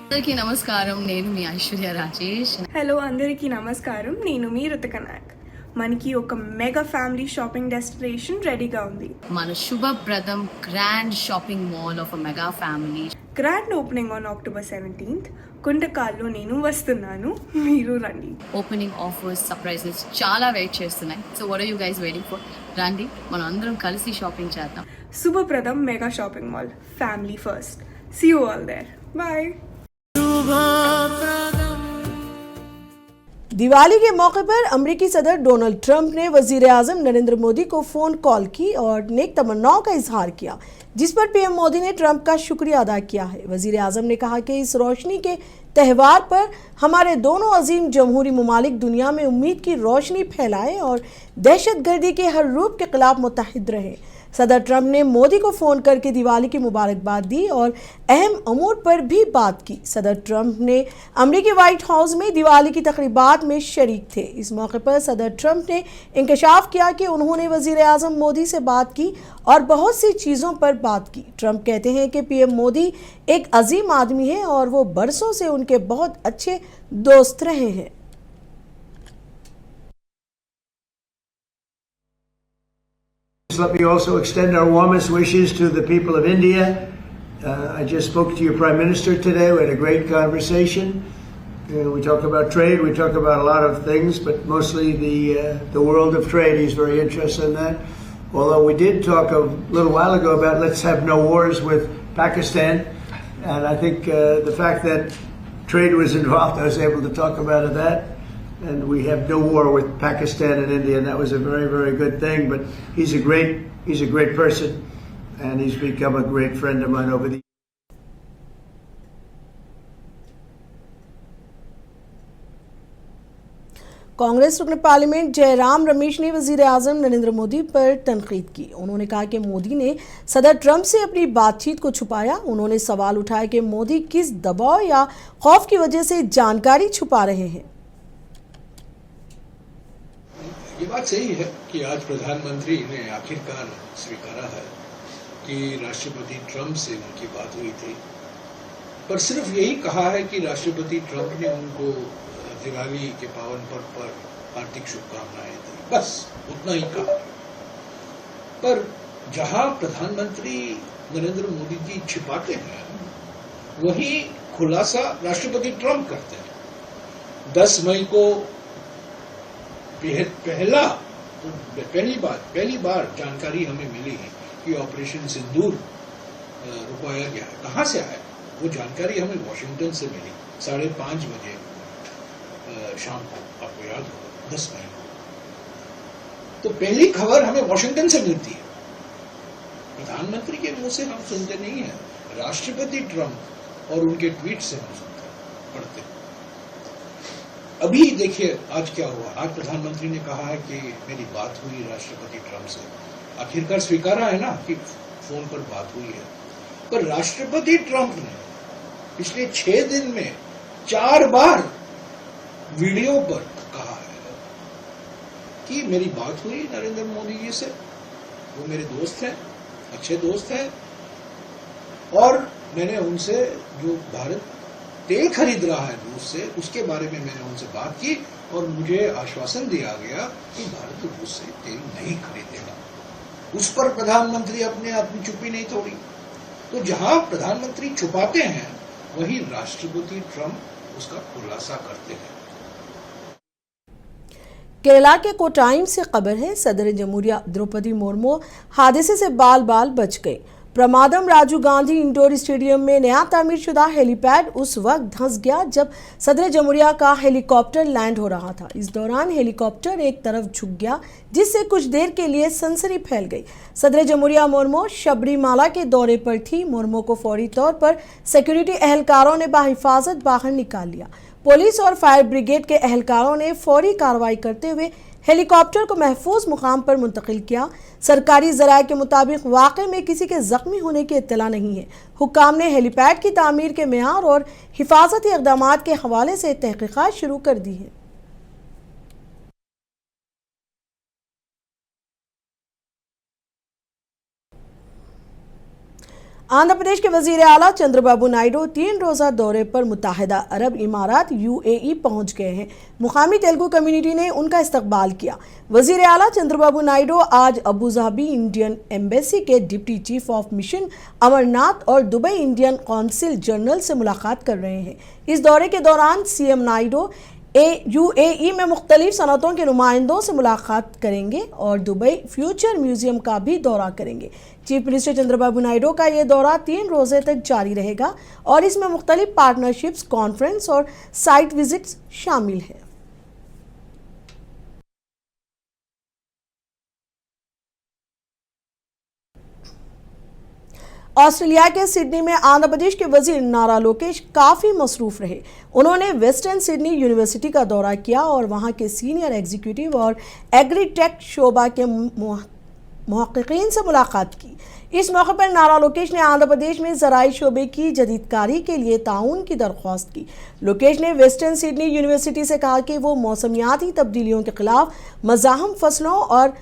అందరికీ నమస్కారం. నేను మీ ఐశ్వర్య రాజేష్. హలో అందరికీ నమస్కారం. నేను మీ రుతిక నాయక్. మనకి ఒక మెగా ఫ్యామిలీ షాపింగ్ డెస్టినేషన్ రెడీగా ఉంది. మన Shubhapradam grand shopping mall of mega family grand opening on October 17th. కుండకాల్లో నేను వస్తున్నాను, మీరు రండి. ఓపెనింగ్ ఆఫర్స్, సర్ప్రైజెస్ చాలా వెయిట్ చేస్తున్నాయి. So what are you guys waiting for? రండి, మనం అందరం కలిసి షాపింగ్ చేద్దాం. Shubhapradam mega shopping mall, family first. See you all there. Bye. Diwali के मौके पर अमेरिकी सदर डोनाल्ड ट्रंप ने वजीर आजम नरेंद्र मोदी को फ़ोन कॉल की और नेक तमन्नाओं का इजहार किया, जिस पर पीएम मोदी ने ट्रंप का शुक्रिया अदा किया है। वजीर आजम ने कहा कि इस रोशनी के त्यौहार पर हमारे दोनों अजीम जमहूरी ममालिक दुनिया में उम्मीद की रोशनी फैलाएं और दहशतगर्दी के हर रूप के खिलाफ मुत्तहिद रहें। सदर ट्रंप ने मोदी को फ़ोन करके दिवाली की मुबारकबाद दी और अहम अमूर पर भी बात की। सदर ट्रंप ने अमेरिकी व्हाइट हाउस में दिवाली की तकरीबात में शरीक थे। इस मौके पर सदर ट्रंप ने इंकशाफ किया कि उन्होंने वज़ीर आज़म मोदी से बात की और बहुत सी चीज़ों पर बात की। ट्रंप कहते हैं कि पीएम मोदी एक अजीम आदमी है और वो बरसों से उनके बहुत अच्छे दोस्त रहे हैं। Let me also extend our warmest wishes to the people of India. I just spoke to your Prime Minister today. We had a great conversation. We talked about trade. We talked about a lot of things, but mostly the world of trade. He's very interested in that. Although we did talk a little while ago about let's have no wars with Pakistan, and I think the fact that trade was involved, I was able to talk about that. And we have no war with Pakistan and India, and that was a very, very good thing. But he's a great person, and he's become a great friend of mine over the. Congress रुकन parliament Jairam Ramesh ने वजीर आजम नरेंद्र मोदी पर तनकीद की। उन्होंने कहा कि मोदी ने सदर ट्रंप से अपनी बातचीत को छुपाया। उन्होंने सवाल उठाया कि मोदी किस दबाव या खौफ की वजह से जानकारी छुपा रहे हैं। ये बात सही है कि आज प्रधानमंत्री ने आखिरकार स्वीकारा है कि राष्ट्रपति ट्रंप से उनकी बात हुई थी, पर सिर्फ यही कहा है कि राष्ट्रपति ट्रंप ने उनको दिवाली के पावन पर्व पर हार्दिक शुभकामनाएं दी, बस उतना ही कहा। पर जहां प्रधानमंत्री नरेंद्र मोदी जी छिपाते हैं, वहीं खुलासा राष्ट्रपति ट्रंप करते हैं। 10 मई को पहली बार जानकारी हमें मिली है कि ऑपरेशन सिंदूर रुकवाया गया है। कहां से आया? वो जानकारी हमें वॉशिंगटन से मिली 5:30 बजे शाम को, आपको याद होगा 10 मई को। तो पहली खबर हमें वॉशिंगटन से मिलती है, प्रधानमंत्री के मुंह से हम सुनते नहीं है, राष्ट्रपति ट्रंप और उनके ट्वीट से हम सुनते पढ़ते। अभी देखिए आज क्या हुआ। आज प्रधानमंत्री ने कहा है कि मेरी बात हुई राष्ट्रपति ट्रंप से। आखिरकार स्वीकारा है ना कि फोन पर बात हुई है। पर राष्ट्रपति ट्रंप ने पिछले 6 दिन में 4 बार वीडियो पर कहा है कि मेरी बात हुई नरेंद्र मोदी जी से, वो मेरे दोस्त हैं, अच्छे दोस्त हैं, और मैंने उनसे जो भारत तेल खरीद रहा है रूस से, उसके बारे में मैंने उनसे बात की और मुझे आश्वासन दिया गया कि भारत रूस से तेल नहीं खरीदेगा। उस पर प्रधानमंत्री अपनी चुप्पी नहीं तोड़ी। तो जहां प्रधानमंत्री छुपाते हैं, वहीं राष्ट्रपति ट्रंप उसका खुलासा करते हैं। केरला के कोटाइम से खबर है, सदर जमहूरिया द्रौपदी मुर्मू हादसे से बाल बाल बच गए। प्रमादम राजीव गांधी इंडोर स्टेडियम में नया तामीरशुदा हेलीपैड उस वक्त धंस गया जब सदर जमहूरिया का हेलीकॉप्टर लैंड हो रहा था। इस दौरान हेलीकॉप्टर एक तरफ झुक गया, जिससे कुछ देर के लिए सनसनी फैल गई। सदर जमहूरिया मुर्मू शबरीमाला के दौरे पर थी। मुर्मू को फौरी तौर पर सिक्योरिटी एहलकारों ने बाहिफाजत बाहर निकाल लिया। पुलिस और फायर ब्रिगेड के एहलकारों ने फौरी कार्रवाई करते हुए हेलीकॉप्टर को महफूज मुकाम पर मुंतकिल किया। सरकारी ज़राए के मुताबिक वाक़े में किसी के ज़ख्मी होने की इत्तला नहीं है। हुक्काम ने हेलीपैड की तामीर के मेयार और हिफाजती इक़दामात के हवाले से तहक़ीक़ात शुरू कर दी है। आंध्र प्रदेश के वजीर आला चंद्रबाबू नायडू 3 रोजा दौरे पर मुत्तहिदा अरब इमारात यूएई पहुंच गए हैं। मुकामी तेलुगु कम्युनिटी ने उनका इस्तकबाल किया। वजीर आला चंद्रबाबू नायडू आज अबू धाबी इंडियन एम्बेसी के deputy chief of mission Amarnath और दुबई इंडियन कौंसिल जनरल से मुलाकात कर रहे हैं। इस दौरे के दौरान सीएम नायडू यूएई में मुख्तलिफ सनतों के नुमाइंदों से मुलाकात करेंगे और दुबई फ्यूचर म्यूजियम का भी दौरा करेंगे। चीफ मिनिस्टर चंद्रबाबू नायडू का ये दौरा 3 रोजे तक जारी रहेगा और इसमें मुख्तलिफ पार्टनरशिप्स, कॉन्फ्रेंस और साइट विजिट्स शामिल हैं। ऑस्ट्रेलिया के सिडनी में आंध्र प्रदेश के वजीर नारा लोकेश काफी मसरूफ रहे। उन्होंने वेस्टर्न सिडनी यूनिवर्सिटी का दौरा किया और वहां के सीनियर एग्जीक्यूटिव और एग्रीटेक शोबा के मुहक्किकीन से मुलाकात की। इस मौके पर नारा लोकेश ने आंध्र प्रदेश में ज़राई शोबे की जदीदकारी के लिए ताउन की दरख्वास्त की। लोकेश ने वेस्टर्न सिडनी यूनिवर्सिटी से कहा कि वो मौसमियाती तब्दीलियों के खिलाफ मज़ाहम फसलों और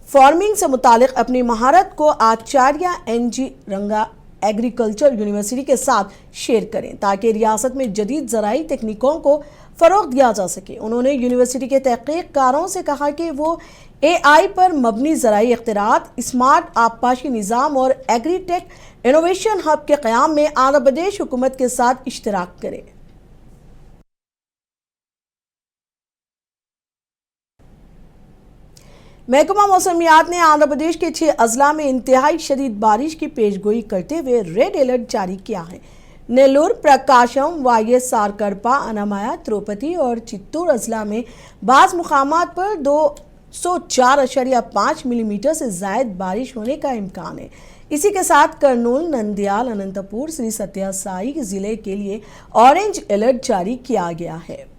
फार्मिंग से मुतालिक अपनी महारत को आचार्य एनजी रंगा एग्रीकल्चर यूनिवर्सिटी के साथ शेयर करें ताकि रियासत में जदीद ज़राई तकनीकों को फ़रोग़ दिया जा सके। उन्होंने यूनिवर्सिटी के तहक़ीक़कारों से कहा कि वो AI पर मबनी ज़राई इख्तिरात, स्मार्ट आबपाशी निज़ाम और एग्रीटेक इनोवेशन हब के क़याम में आंध्र प्रदेश हुकूमत के साथ इश्तराक करें। महकमा मौसमियात ने आंध्र प्रदेश के 6 अजला में इंतहाई शदीद बारिश की पेशगोई करते हुए रेड अलर्ट जारी किया है। नेल्लोर, प्रकाशम, वाईएसआर कड़पा, अनामया, तिरुपति और चित्तूर अजला में बाज़ मुकामात पर 204.5 मिलीमीटर से ज़ायद बारिश होने का इम्कान है। इसी के साथ कर्नूल, नंदियाल, अनंतपुर, श्री सत्या साई जिले के लिए ऑरेंज अलर्ट जारी किया गया है।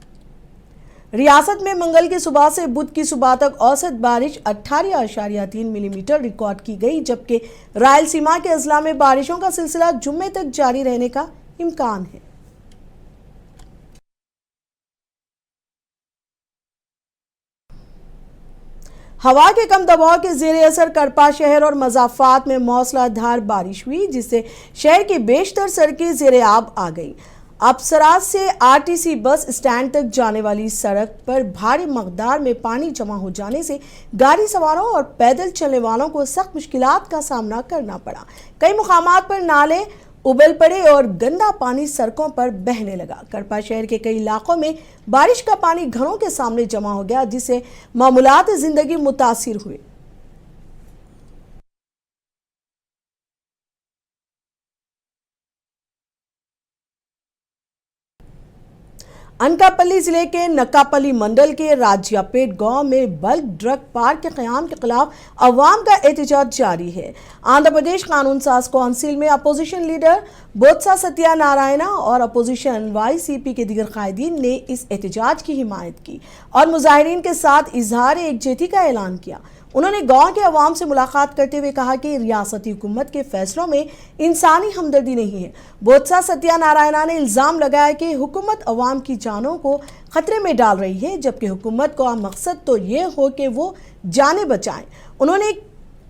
रियासत में मंगल की सुबह से बुध की सुबह तक औसत बारिश 18.3 मिलीमीटर रिकॉर्ड की गई, जबकि रायलसीमा के अजला में बारिशों का सिलसिला जुम्मे तक जारी रहने का इम्कान है। हवा के कम दबाव के जेर असर कड़पा शहर और मज़ाफ़ात में मौसलाधार बारिश हुई, जिससे शहर की बेशतर सड़कें जेर आब आ गई। अप्सरा से आरटीसी बस स्टैंड तक जाने वाली सड़क पर भारी मकदार में पानी जमा हो जाने से गाड़ी सवारों और पैदल चलने वालों को सख्त मुश्किलात का सामना करना पड़ा। कई मुकामात पर नाले उबल पड़े और गंदा पानी सड़कों पर बहने लगा। कड़पा शहर के कई इलाकों में बारिश का पानी घरों के सामने जमा हो गया, जिससे मामूलात जिंदगी मुतासिर हुए। अनकापल्ली जिले के नक्कापल्ली मंडल के राजियापेट गांव में बल्क ड्रग पार्क के क़याम के खिलाफ अवाम का एहतजाज जारी है। आंध्र प्रदेश कानून साज कौंसिल में अपोजिशन लीडर बोत्सा सत्यानारायणा और अपोजिशन वाईसीपी के दीगर कायदीन ने इस एहतजाज की हिमायत की और मुजाहिरीन के साथ इजहार एकजुटती का ऐलान किया। उन्होंने गांव के अवाम से मुलाकात करते हुए कहा कि रियासती हुकूमत के फैसलों में इंसानी हमदर्दी नहीं है। बोत्सा सत्यानारायणा ने इल्ज़ाम लगाया कि हुकूमत अवाम की जानों को खतरे में डाल रही है, जबकि हुकूमत का मकसद तो ये हो कि वो जानें बचाएं। उन्होंने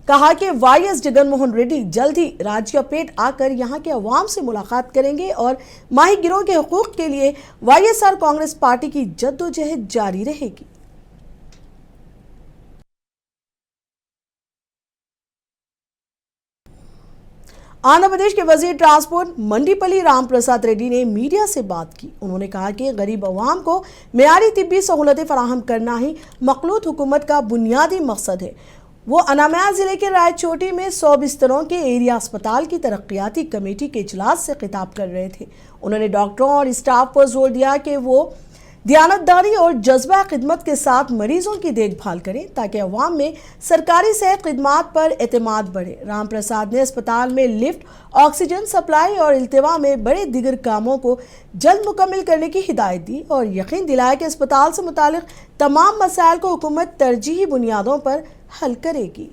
कहा कि वाईएस जगनमोहन रेड्डी जल्द ही राजियापेट आकर यहां के अवाम से मुलाकात करेंगे और माहीगिरों के हकूक़ के लिए वाईएसआर कांग्रेस पार्टी की जद्दोजहद जारी रहेगी। आंध्र प्रदेश के वजीर ट्रांसपोर्ट मंडीपल्ली राम प्रसाद रेड्डी ने मीडिया से बात की। उन्होंने कहा कि गरीब अवाम को मेयारी तिब्बी सहूलतें फराहम करना ही मखलूत हुकूमत का बुनियादी मकसद है। वो अनामया जिले के रायचोटी में 100 बिस्तरों के एरिया अस्पताल की तरक्याती कमेटी के इजलास से खिताब कर रहे थे। उन्होंने डॉक्टरों और स्टाफ पर जोर दिया कि वो दियानतदारी और जज्बा खिदमत के साथ मरीजों की देखभाल करें ताकि अवाम में सरकारी सेहत खिदमात पर एतमाद बढ़े। राम प्रसाद ने अस्पताल में लिफ्ट, ऑक्सीजन सप्लाई और इल्तिवा में बड़े दीगर कामों को जल्द मुकम्मल करने की हिदायत दी और यकीन दिलाया कि अस्पताल से मुतालिक तमाम मसाइल को हुकूमत तरजीही बुनियादों पर हल करेगी।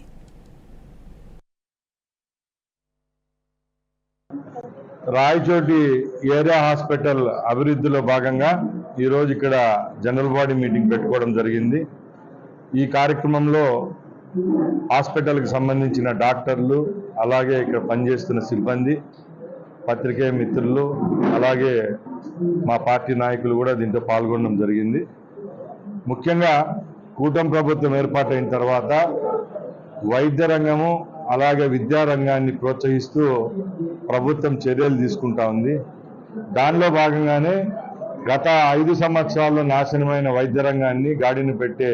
రాయచోటి ఏరియా హాస్పిటల్ అభివృద్ధిలో భాగంగా ఈరోజు ఇక్కడ జనరల్ బాడీ మీటింగ్ పెట్టుకోవడం జరిగింది। ఈ కార్యక్రమంలో హాస్పిటల్కి సంబంధించిన డాక్టర్లు, అలాగే ఇక్కడ పనిచేస్తున్న సిబ్బంది, పత్రికేయ మిత్రులు, అలాగే మా పార్టీ నాయకులు కూడా దీంట్లో పాల్గొనడం జరిగింది. ముఖ్యంగా కూటమి ప్రభుత్వం ఏర్పాటైన తర్వాత వైద్య రంగము అలాగే విద్యా రంగాన్ని ప్రోత్సహిస్తూ ప్రభుత్వం చర్యలు తీసుకుంటా ఉంది. దానిలో భాగంగానే గత 5 సంవత్సరాల్లో నాశనమైన వైద్య రంగాన్ని గాడిని పెట్టే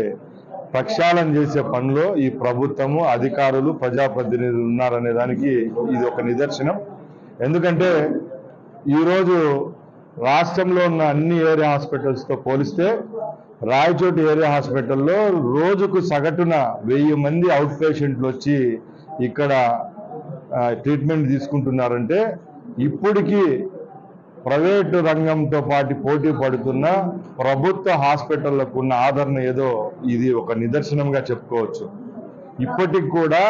ప్రక్షాళన చేసే పనిలో ఈ ప్రభుత్వము, అధికారులు, ప్రజాప్రతినిధులు ఉన్నారనే దానికి ఇది ఒక నిదర్శనం. ఎందుకంటే ఈరోజు రాష్ట్రంలో ఉన్న అన్ని ఏరియా హాస్పిటల్స్తో పోలిస్తే రాయచోటి ఏరియా హాస్పిటల్లో రోజుకు సగటున 1000 మంది అవుట్ పేషెంట్లు వచ్చి ఇక్కడ ట్రీట్మెంట్ తీసుకుంటున్నారంటే ఇప్పటికీ ప్రైవేటు రంగంతో పాటు పోటీ పడుతున్న ప్రభుత్వ హాస్పిటళ్లకు ఉన్న ఆదరణ ఏదో ఇది ఒక నిదర్శనంగా చెప్పుకోవచ్చు. ఇప్పటికి కూడా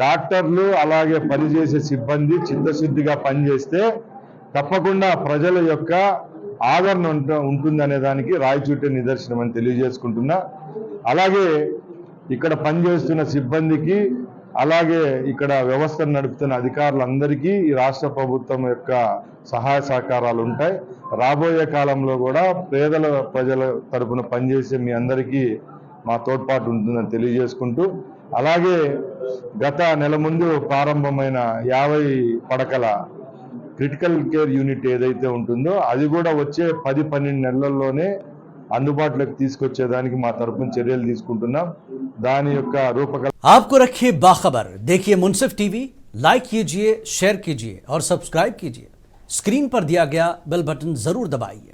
డాక్టర్లు అలాగే పనిచేసే సిబ్బంది చిత్తశుద్ధిగా పనిచేస్తే తప్పకుండా ప్రజల యొక్క ఆదరణ ఉంటుందనే దానికి రాయచూటి నిదర్శనం అని తెలియజేసుకుంటున్నా. అలాగే ఇక్కడ పనిచేస్తున్న సిబ్బందికి, అలాగే ఇక్కడ వ్యవస్థను నడుపుతున్న అధికారులందరికీ ఈ రాష్ట్ర ప్రభుత్వం యొక్క సహాయ సహకారాలు ఉంటాయి. రాబోయే కాలంలో కూడా ప్రజల తరపున పనిచేసే మీ అందరికీ మా తోడ్పాటు ఉంటుందని తెలియజేసుకుంటూ, అలాగే గత నెల ముందు ప్రారంభమైన 50 పడకల క్రిటికల్ కేర్ యూనిట్ ఏదైతే ఉంటుందో అది కూడా వచ్చే 10-12 నెలల్లోనే అందుబాటులోకి తీసుకొచ్చేదానికి మా తరపున చర్యలు తీసుకుంటున్నాం. దాని యొక్క రూపకల్పన आपको रखिए बाखबर, देखिए मुंसिफ टीवी, लाइक कीजिए, शेयर कीजिए और सब्सक्राइब कीजिए. स्क्रीन पर दिया गया बेल बटन जरूर दबाइए.